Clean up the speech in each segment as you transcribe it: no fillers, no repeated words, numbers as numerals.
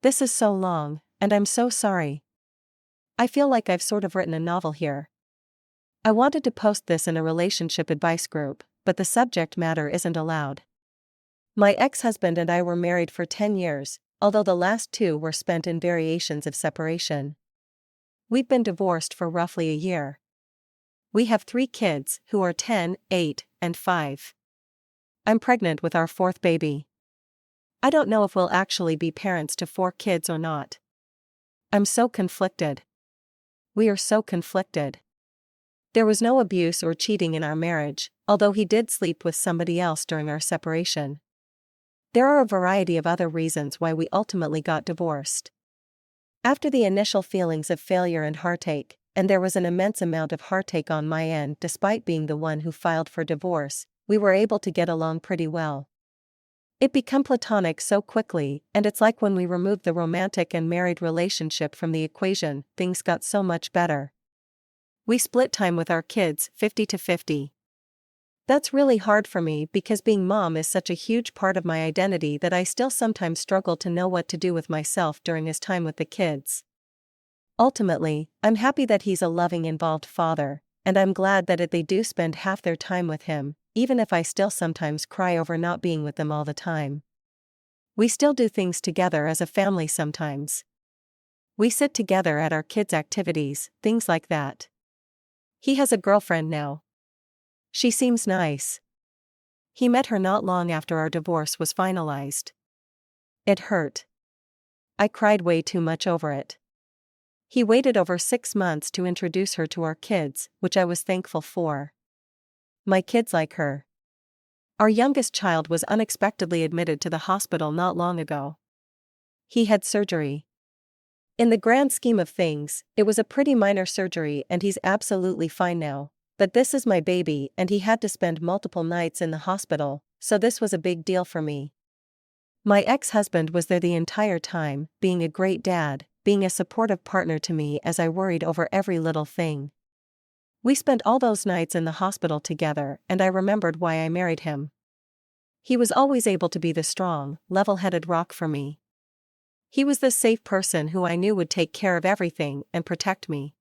This is so long, and I'm so sorry. I feel like I've sort of written a novel here. I wanted to post this in a relationship advice group, but the subject matter isn't allowed. My ex-husband and I were married for 10 years, although the last 2 were spent in variations of separation. We've been divorced for roughly a year. We have 3 kids, who are 10, 8, and 5. I'm pregnant with our 4th baby. I don't know if we'll actually be parents to 4 kids or not. I'm so conflicted. We are so conflicted. There was no abuse or cheating in our marriage, although he did sleep with somebody else during our separation. There are a variety of other reasons why we ultimately got divorced. After the initial feelings of failure and heartache, and there was an immense amount of heartache on my end despite being the one who filed for divorce, we were able to get along pretty well. It became platonic so quickly, and it's like when we removed the romantic and married relationship from the equation, things got so much better. We split time with our kids 50-50. That's really hard for me because being mom is such a huge part of my identity that I still sometimes struggle to know what to do with myself during his time with the kids. Ultimately, I'm happy that he's a loving, involved father, and I'm glad that they do spend half their time with him, even if I still sometimes cry over not being with them all the time. We still do things together as a family sometimes. We sit together at our kids' activities, things like that. He has a girlfriend now. She seems nice. He met her not long after our divorce was finalized. It hurt. I cried way too much over it. He waited over 6 months to introduce her to our kids, which I was thankful for. My kids like her. Our youngest child was unexpectedly admitted to the hospital not long ago. He had surgery. In the grand scheme of things, it was a pretty minor surgery and he's absolutely fine now, but this is my baby and he had to spend multiple nights in the hospital, so this was a big deal for me. My ex-husband was there the entire time, being a great dad, being a supportive partner to me as I worried over every little thing. We spent all those nights in the hospital together and I remembered why I married him. He was always able to be the strong, level-headed rock for me. He was the safe person who I knew would take care of everything and protect me.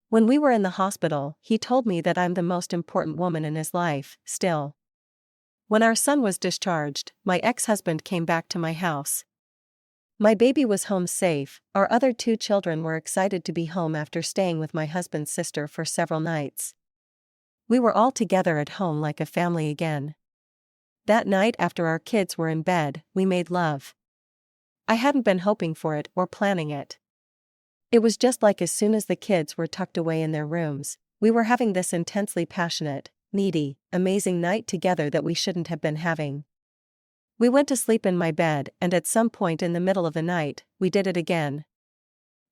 When we were in the hospital, he told me that I'm the most important woman in his life, still. When our son was discharged, my ex-husband came back to my house. My baby was home safe, our other 2 children were excited to be home after staying with my husband's sister for several nights. We were all together at home like a family again. That night after our kids were in bed, we made love. I hadn't been hoping for it or planning it. It was just like as soon as the kids were tucked away in their rooms, we were having this intensely passionate, needy, amazing night together that we shouldn't have been having. We went to sleep in my bed and at some point in the middle of the night, we did it again.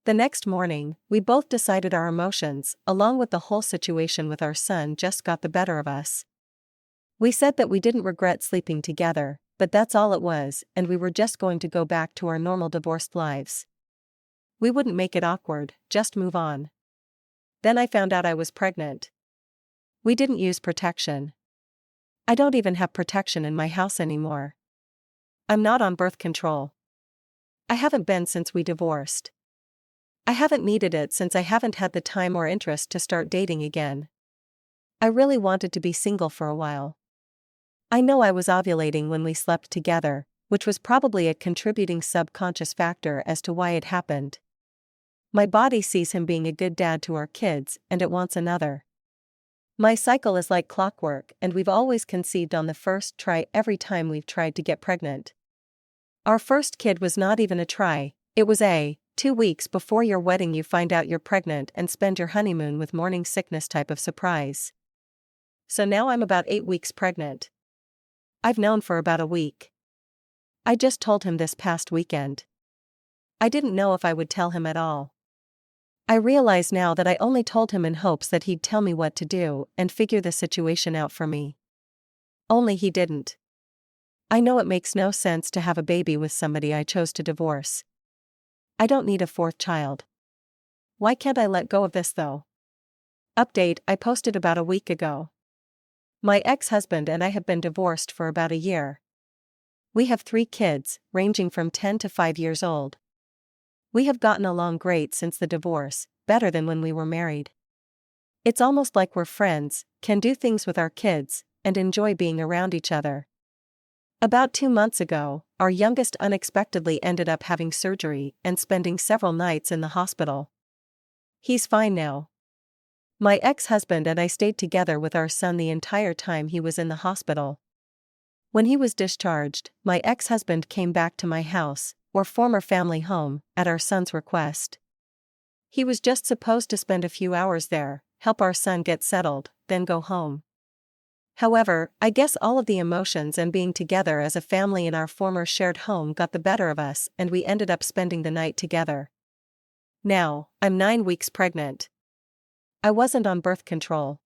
The next morning, we both decided our emotions, along with the whole situation with our son, just got the better of us. We said that we didn't regret sleeping together, but that's all it was, and we were just going to go back to our normal divorced lives. We wouldn't make it awkward, just move on. Then I found out I was pregnant. We didn't use protection. I don't even have protection in my house anymore. I'm not on birth control. I haven't been since we divorced. I haven't needed it since I haven't had the time or interest to start dating again. I really wanted to be single for a while. I know I was ovulating when we slept together, which was probably a contributing subconscious factor as to why it happened. My body sees him being a good dad to our kids, and it wants another. My cycle is like clockwork, and we've always conceived on the first try every time we've tried to get pregnant. Our first kid was not even a try, it was 2 weeks before your wedding you find out you're pregnant and spend your honeymoon with morning sickness type of surprise. So now I'm about 8 weeks pregnant. I've known for about a week. I just told him this past weekend. I didn't know if I would tell him at all. I realize now that I only told him in hopes that he'd tell me what to do and figure the situation out for me. Only he didn't. I know it makes no sense to have a baby with somebody I chose to divorce. I don't need a 4th child. Why can't I let go of this though? Update I posted about a week ago. My ex-husband and I have been divorced for about a year. We have 3 kids, ranging from 10 to 5 years old. We have gotten along great since the divorce, better than when we were married. It's almost like we're friends, can do things with our kids, and enjoy being around each other. About 2 months ago, our youngest unexpectedly ended up having surgery and spending several nights in the hospital. He's fine now. My ex-husband and I stayed together with our son the entire time he was in the hospital. When he was discharged, my ex-husband came back to my house, or former family home, at our son's request. He was just supposed to spend a few hours there, help our son get settled, then go home. However, I guess all of the emotions and being together as a family in our former shared home got the better of us, and we ended up spending the night together. Now, I'm 9 weeks pregnant. I wasn't on birth control.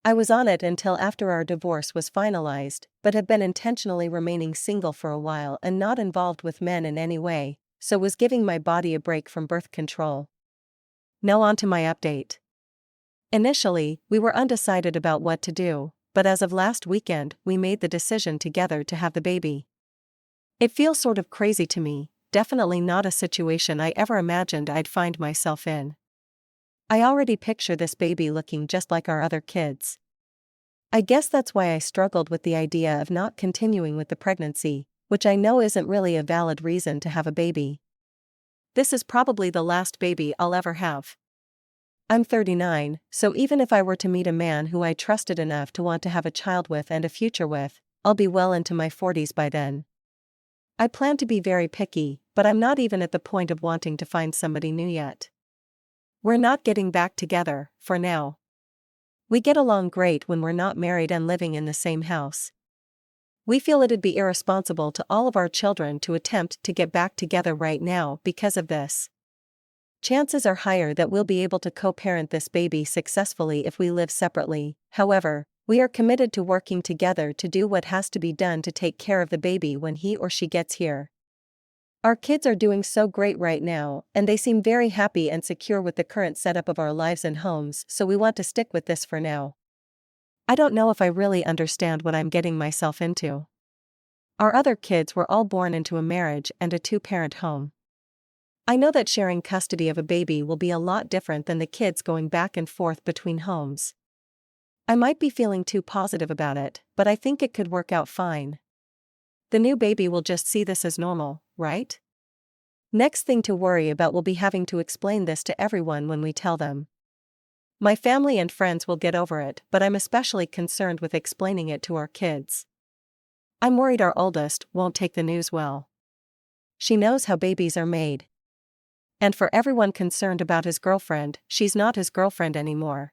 I was on it until after our divorce was finalized, but have been intentionally remaining single for a while and not involved with men in any way, so was giving my body a break from birth control. Now on to my update. Initially, we were undecided about what to do, but as of last weekend, we made the decision together to have the baby. It feels sort of crazy to me, definitely not a situation I ever imagined I'd find myself in. I already picture this baby looking just like our other kids. I guess that's why I struggled with the idea of not continuing with the pregnancy, which I know isn't really a valid reason to have a baby. This is probably the last baby I'll ever have. I'm 39, so even if I were to meet a man who I trusted enough to want to have a child with and a future with, I'll be well into my 40s by then. I plan to be very picky, but I'm not even at the point of wanting to find somebody new yet. We're not getting back together, for now. We get along great when we're not married and living in the same house. We feel it'd be irresponsible to all of our children to attempt to get back together right now because of this. Chances are higher that we'll be able to co-parent this baby successfully if we live separately. However, we are committed to working together to do what has to be done to take care of the baby when he or she gets here. Our kids are doing so great right now, and they seem very happy and secure with the current setup of our lives and homes, so we want to stick with this for now. I don't know if I really understand what I'm getting myself into. Our other kids were all born into a marriage and a 2-parent home. I know that sharing custody of a baby will be a lot different than the kids going back and forth between homes. I might be feeling too positive about it, but I think it could work out fine. The new baby will just see this as normal, right? Next thing to worry about will be having to explain this to everyone when we tell them. My family and friends will get over it, but I'm especially concerned with explaining it to our kids. I'm worried our oldest won't take the news well. She knows how babies are made. And for everyone concerned about his girlfriend, she's not his girlfriend anymore.